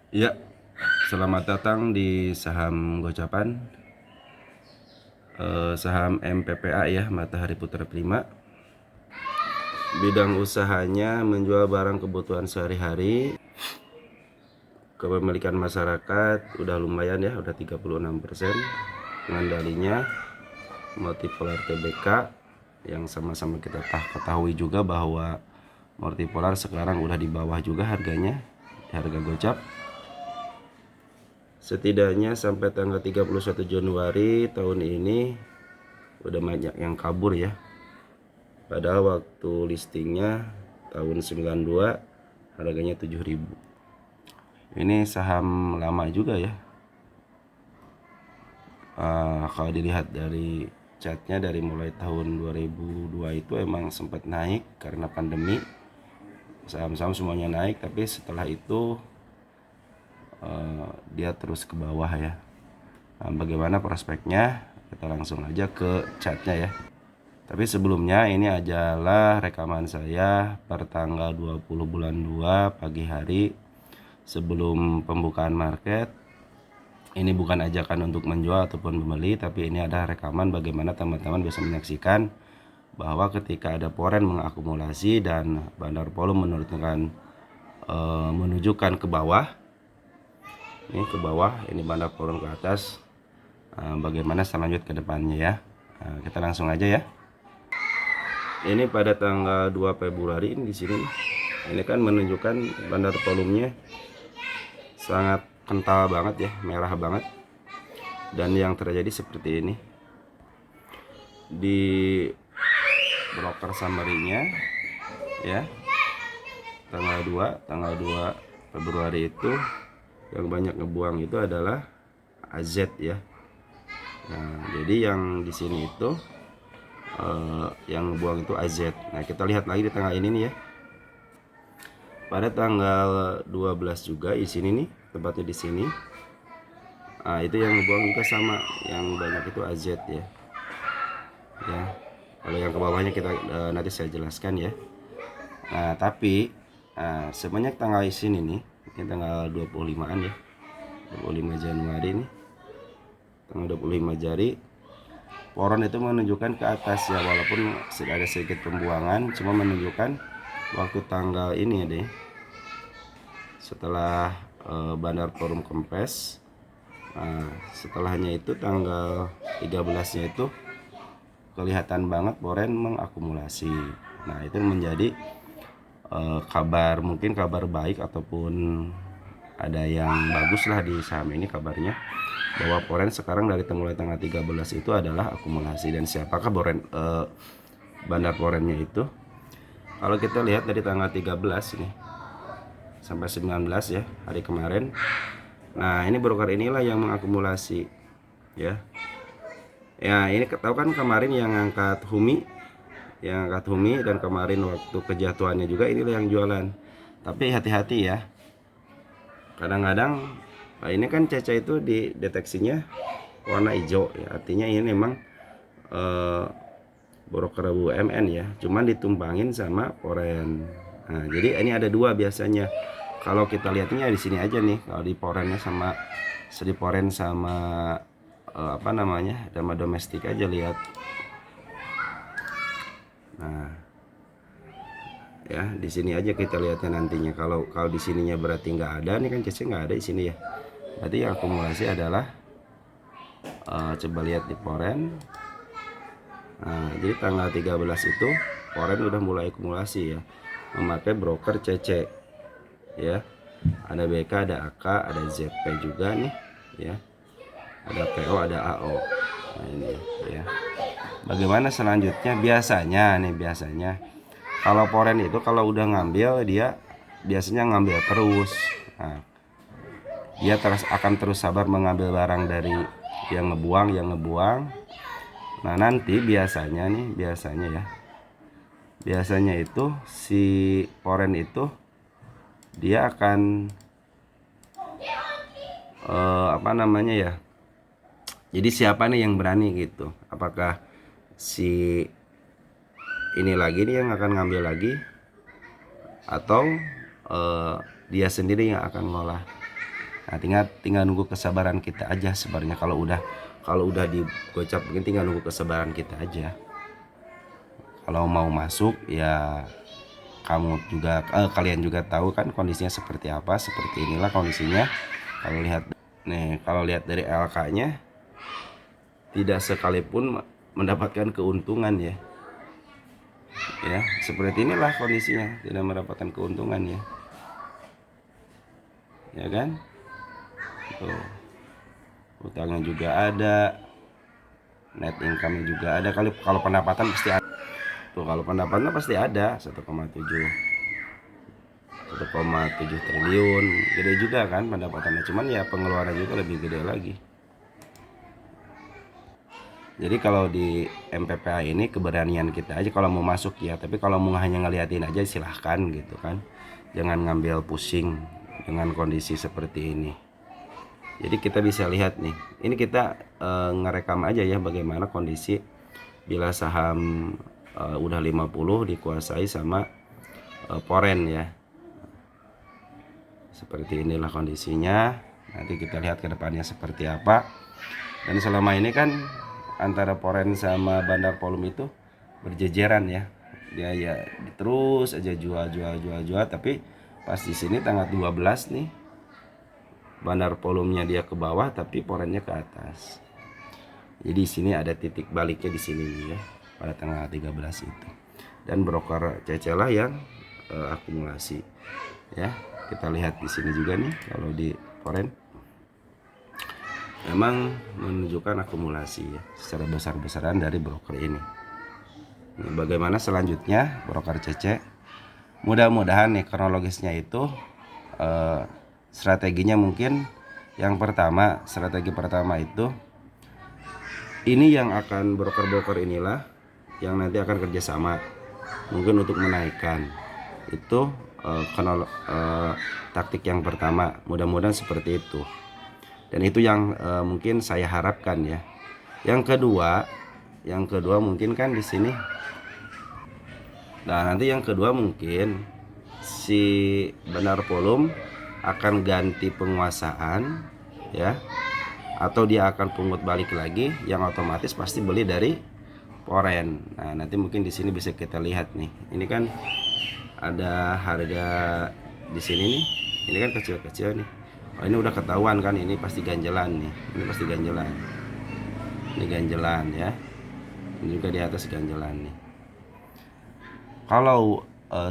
Ya, selamat datang di saham Gocapan, saham MPPA ya, Matahari Putra Prima. Bidang usahanya menjual barang kebutuhan sehari-hari. Kepemilikan masyarakat udah lumayan ya, udah 36%. Pengendalinya Multipolar Tbk, yang sama-sama kita ketahui juga bahwa Multipolar sekarang udah di bawah juga harganya, harga gocap. Setidaknya sampai tanggal 31 Januari tahun ini udah banyak yang kabur ya. Padahal waktu listingnya tahun 92 harganya 7.000. Ini saham lama juga ya. Kalau dilihat dari chartnya dari mulai tahun 2002 itu emang sempat naik karena pandemi. Saham-saham semuanya naik, tapi setelah itu dia terus ke bawah ya. Nah, bagaimana prospeknya? Kita langsung aja ke chartnya ya. Tapi sebelumnya ini adalah rekaman saya per tanggal 20 bulan 2 pagi hari sebelum pembukaan market. Ini bukan ajakan untuk menjual ataupun membeli, tapi ini adalah rekaman bagaimana teman-teman bisa menyaksikan bahwa ketika ada poren mengakumulasi dan bandar volume menunjukkan ke bawah. Ini ke bawah, ini bandar volume ke atas. Bagaimana selanjut ke depannya ya. Kita langsung aja ya. Ini pada tanggal 2 Februari ini di sini. Ini kan menunjukkan bandar volumenya sangat kental banget ya, merah banget. Dan yang terjadi seperti ini. Di broker summary-nya ya. Tanggal 2 Februari itu yang banyak ngebuang itu adalah AZ ya. Nah, jadi yang di sini itu yang buang itu AZ. Nah, kita lihat lagi di tanggal ini nih ya. Pada tanggal 12 juga di sini nih, tempatnya di sini. Nah, itu yang buang juga sama, yang banyak itu AZ ya. Ya. Kalau yang ke bawahnya kita nanti saya jelaskan ya. Nah, tapi sebanyak tanggal di sini nih, ini tanggal 25-an ya. 25 Januari nih. Tanggal 25 Januari poron itu menunjukkan ke atas ya, walaupun sudah ada sedikit pembuangan, cuma menunjukkan waktu tanggal ini ya deh, setelah bandar forum kempes. Setelahnya itu tanggal 13-nya itu kelihatan banget poren mengakumulasi. Nah, itu menjadi kabar, mungkin kabar baik ataupun ada yang bagus lah di saham ini kabarnya, bahwa poren sekarang dari mulai tanggal 13 itu adalah akumulasi. Dan siapakah bandar porennya itu? Kalau kita lihat dari tanggal 13 ini sampai 19 ya, hari kemarin. Nah, ini broker inilah yang mengakumulasi ya. Ya, ini tahu kan kemarin yang angkat Humi, dan kemarin waktu kejatuhannya juga inilah yang jualan. Tapi hati-hati ya. Kadang-kadang ini kan CC itu dideteksinya warna hijau ya, artinya ini memang broker BUMN ya, cuman ditumpangin sama poren. Nah, jadi ini ada dua biasanya. Kalau kita lihatnya di sini aja nih, kalau di porennya sama poren sama apa namanya, sama domestik aja lihat. Nah, ya di sini aja kita lihatnya nantinya. Kalau di sininya berarti nggak ada, nih kan CC nggak ada di sini ya. Berarti yang akumulasi adalah coba lihat di poren. Nah, jadi tanggal 13 itu poren udah mulai akumulasi ya, memakai broker CC ya. Ada BK, ada AK, ada ZP juga nih ya. Ada PO, ada AO. Nah, ini ya. Bagaimana selanjutnya? Biasanya kalau poren itu kalau udah ngambil, dia biasanya ngambil terus. Nah, dia akan terus sabar mengambil barang dari yang ngebuang. Nah, nanti biasanya ya, biasanya itu si poren itu dia akan apa namanya ya, jadi siapa nih yang berani gitu, apakah si ini lagi nih yang akan ngambil lagi, atau dia sendiri yang akan ngolah. Nah, tinggal nunggu kesabaran kita aja sebenarnya. Kalau udah digocap begini, tinggal nunggu kesabaran kita aja. Kalau mau masuk ya kalian juga tahu kan kondisinya seperti apa. Seperti inilah kondisinya. Kalau lihat dari LK-nya, tidak sekalipun mendapatkan keuntungan ya. Ya, seperti inilah kondisinya, tidak mendapatkan keuntungan ya. Ya kan? Tuh. Utangnya juga ada. Net income juga ada. Kalau pendapatan pasti ada. Tuh, kalau pendapatan pasti ada 1,7 triliun. Gede juga kan pendapatannya. Cuman ya pengeluaran juga lebih gede lagi. Jadi kalau di MPPA ini keberanian kita aja kalau mau masuk ya. Tapi kalau mau hanya ngeliatin aja silahkan gitu kan. Jangan ngambil pusing dengan kondisi seperti ini. Jadi kita bisa lihat nih. Ini kita ngerekam aja ya bagaimana kondisi bila saham udah 50 dikuasai sama Foreign ya. Seperti inilah kondisinya. Nanti kita lihat ke depannya seperti apa. Dan selama ini kan antara Foreign sama Bandar Polum itu berjejeran ya. Dia ya terus aja jual, tapi pas di sini tanggal 12 nih Bandar Polumnya dia ke bawah tapi Foreignnya ke atas. Jadi di sini ada titik baliknya di sini ya pada tanggal 13 itu. Dan broker CC lah yang akumulasi ya. Kita lihat di sini juga nih kalau di Foreign memang menunjukkan akumulasi ya secara besar-besaran dari broker ini. Bagaimana selanjutnya broker CC? Mudah-mudahan nih kronologisnya itu strateginya mungkin yang pertama, strategi pertama itu ini yang akan broker-broker inilah yang nanti akan kerjasama mungkin untuk menaikkan itu taktik yang pertama. Mudah-mudahan seperti itu. Dan itu yang mungkin saya harapkan ya. Yang kedua mungkin kan di sini. Nah, nanti yang kedua mungkin si Bandar Polum akan ganti penguasaan ya. Atau dia akan pungut balik lagi yang otomatis pasti beli dari Foreign. Nah, nanti mungkin di sini bisa kita lihat nih. Ini kan ada harga di sini nih. Ini kan kecil-kecil nih. Oh, ini udah ketahuan kan, ini pasti ganjelan nih. Ini pasti ganjelan. Ini ganjelan ya. Ini juga di atas ganjelan nih. Kalau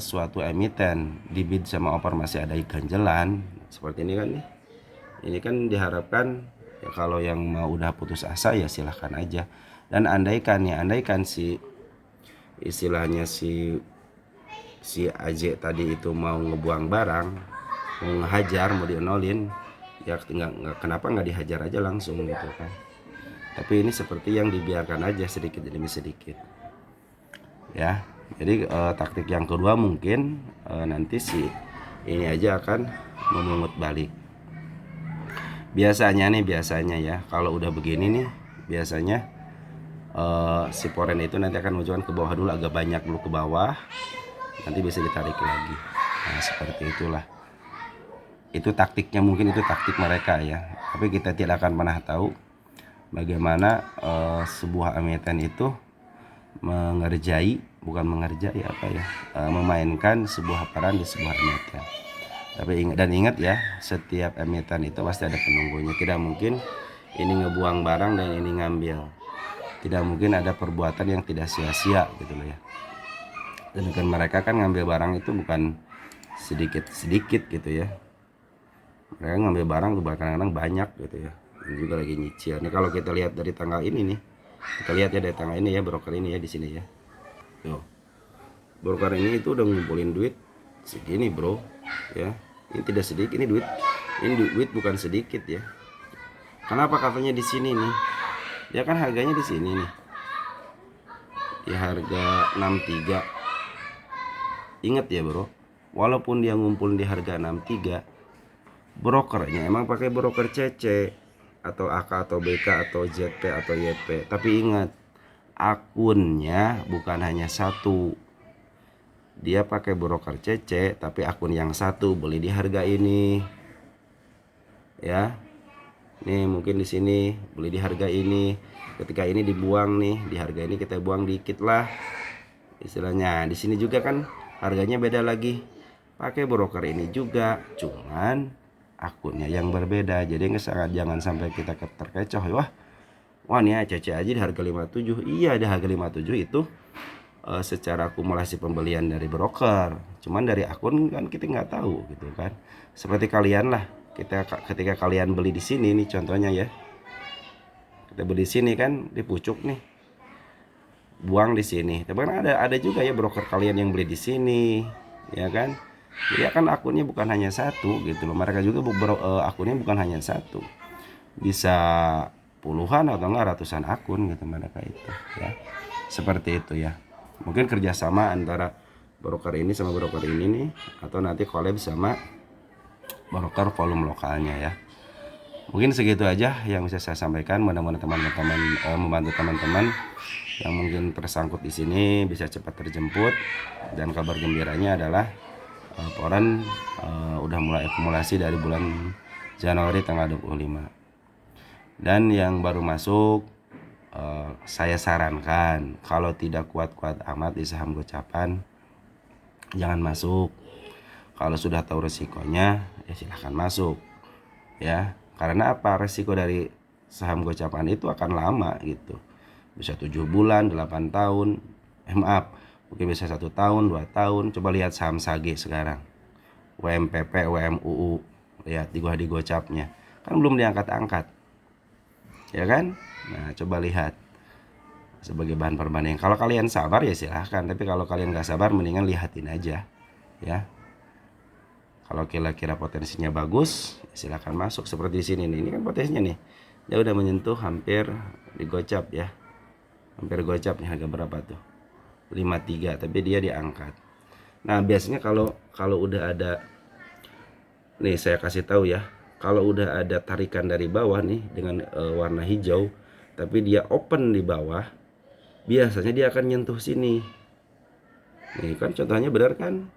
suatu emiten di bid sama offer masih ada ganjelan seperti ini kan nih. Ini kan diharapkan ya kalau yang mau udah putus asa ya silahkan aja. Dan andaikan si istilahnya si AJ tadi itu mau ngebuang barang, mau ngehajar, mau dienolin, ya kenapa nggak dihajar aja langsung gitu kan. Tapi ini seperti yang dibiarkan aja sedikit demi sedikit ya. Jadi taktik yang kedua mungkin nanti si ini aja akan memungut balik. Biasanya ya kalau udah begini nih biasanya si Foreign itu nanti akan menunjukkan ke bawah dulu, agak banyak dulu ke bawah, nanti bisa ditarik lagi. Nah, seperti itulah. Itu taktiknya, mungkin itu taktik mereka ya. Tapi kita tidak akan pernah tahu bagaimana sebuah emiten itu memainkan sebuah peran di sebuah emiten. Tapi ingat ya, setiap emiten itu pasti ada penunggunya. Tidak mungkin ini ngebuang barang dan ini ngambil. Tidak mungkin ada perbuatan yang tidak sia-sia gitu loh ya. Dan kan mereka kan ngambil barang itu bukan sedikit-sedikit gitu ya. Mereka ngambil barang tuh kadang-kadang banyak gitu ya. Ini juga lagi nyicil. Nih kalau kita lihat dari tanggal ini nih. Kita lihat ya dari tanggal ini ya, broker ini ya di sini ya. Tuh. Broker ini itu udah ngumpulin duit segini, Bro. Ya. Ini tidak sedikit, ini duit. Ini duit bukan sedikit ya. Kenapa katanya di sini nih? Ya kan harganya di sini nih. Ya harga 63. Ingat ya, Bro. Walaupun dia ngumpul di harga 63, brokernya emang pakai broker CC atau AK atau BK atau ZP atau YP. Tapi ingat, akunnya bukan hanya satu. Dia pakai broker CC tapi akun yang satu beli di harga ini. ya. Nih mungkin di sini beli di harga ini, ketika ini dibuang nih di harga ini kita buang dikit lah istilahnya. Di sini juga kan harganya beda lagi, pakai broker ini juga, cuman akunnya yang berbeda. Jadi jangan sampai kita terkecoh. Wah nih CC aja di harga 57. Iya, di harga 57 itu secara akumulasi pembelian dari broker, cuman dari akun kan kita nggak tahu gitu kan. Seperti kalian lah, ketika kalian beli di sini nih contohnya ya, kita beli di sini kan di pucuk nih, buang di sini. Tapi kan ada juga ya broker kalian yang beli di sini, ya kan. Jadi kan akunnya bukan hanya satu gitu loh. Mereka juga akunnya bukan hanya satu, bisa puluhan atau enggak ratusan akun gitu mereka itu ya. Seperti itu ya. Mungkin kerjasama antara broker ini sama broker ini nih, atau nanti collab sama broker volume lokalnya ya. Mungkin segitu aja yang bisa saya sampaikan. Mudah-mudahan teman-teman membantu teman-teman yang mungkin tersangkut di sini bisa cepat terjemput. Dan kabar gembiranya adalah Poren udah mulai akumulasi dari bulan Januari tanggal 25. Dan yang baru masuk, saya sarankan kalau tidak kuat-kuat amat di saham gocapan, jangan masuk. Kalau sudah tahu resikonya ya silahkan masuk ya. Karena apa? Resiko dari saham gocapan itu akan lama gitu, bisa 7 bulan 8 tahun, maaf, mungkin bisa 1 tahun 2 tahun. Coba lihat saham Sage sekarang, WMPP, WMUU, lihat di gocapnya kan belum diangkat-angkat ya kan. Nah coba lihat sebagai bahan perbandingan. Kalau kalian sabar ya silahkan, tapi kalau kalian nggak sabar mendingan lihatin aja ya. Kalau kira-kira potensinya bagus silahkan masuk. Seperti di sini nih, ini kan potensinya nih, dia udah menyentuh hampir digocap ya, hampir gocap nih. Harga berapa tuh? 53, tapi dia diangkat. Nah biasanya kalau udah ada nih, saya kasih tahu ya, kalau udah ada tarikan dari bawah nih dengan warna hijau, tapi dia open di bawah, biasanya dia akan nyentuh sini. Nih kan contohnya benar kan?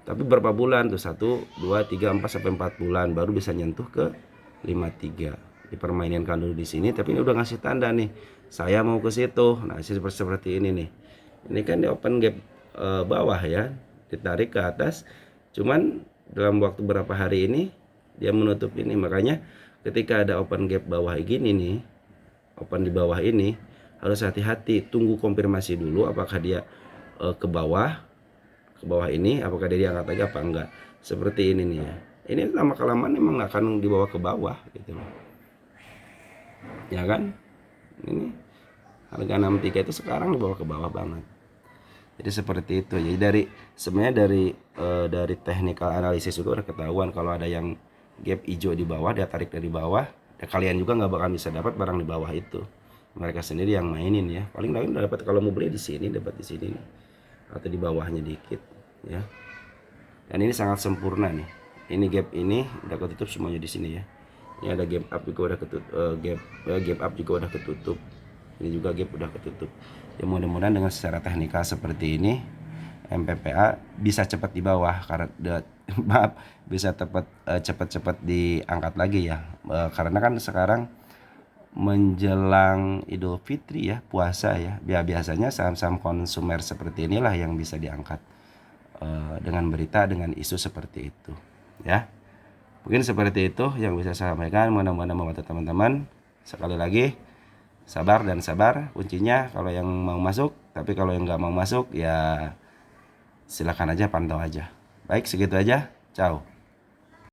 Tapi berapa bulan tuh? 1, 2, 3, 4 sampai 4 bulan baru bisa nyentuh ke 53. Dipermainkan dulu di sini, tapi ini udah ngasih tanda nih, saya mau ke situ. Nah, seperti ini nih. Ini kan di open gap bawah ya, ditarik ke atas. Cuman dalam waktu berapa hari ini dia menutup ini. Makanya ketika ada open gap bawah gini nih, open di bawah ini, harus hati-hati, tunggu konfirmasi dulu apakah dia ke bawah ini, apakah dia diangkat lagi apa enggak. Seperti ini nih ya, ini lama kelamaan emang akan dibawa ke bawah gitu loh ya kan. Ini harga 63 itu sekarang dibawa ke bawah banget. Jadi seperti itu. Jadi sebenarnya dari technical analysis juga udah ketahuan kalau ada yang gap hijau di bawah, dia tarik dari bawah, ya kalian juga nggak bakal bisa dapat barang di bawah itu. Mereka sendiri yang mainin ya. Paling dapat kalau mau beli di sini, dapat di sini atau di bawahnya dikit ya. Dan ini sangat sempurna nih. Ini gap ini udah ketutup semuanya di sini ya. Ini ada gap up juga udah ketutup, gap up juga udah ketutup. Ini juga gap udah ketutup. Ya mudah-mudahan dengan secara teknikal seperti ini MPPA bisa cepat di bawah, karena maaf, bisa cepat diangkat lagi ya. Karena kan sekarang menjelang Idul Fitri ya, puasa ya. Biasanya saham-saham konsumer seperti inilah yang bisa diangkat dengan berita, dengan isu seperti itu ya. Mungkin seperti itu yang bisa saya sampaikan. Mudah-mudahan membantu teman-teman. Sekali lagi, sabar dan sabar kuncinya kalau yang mau masuk. Tapi kalau yang nggak mau masuk ya silakan aja, pantau aja. Baik, segitu aja. Ciao.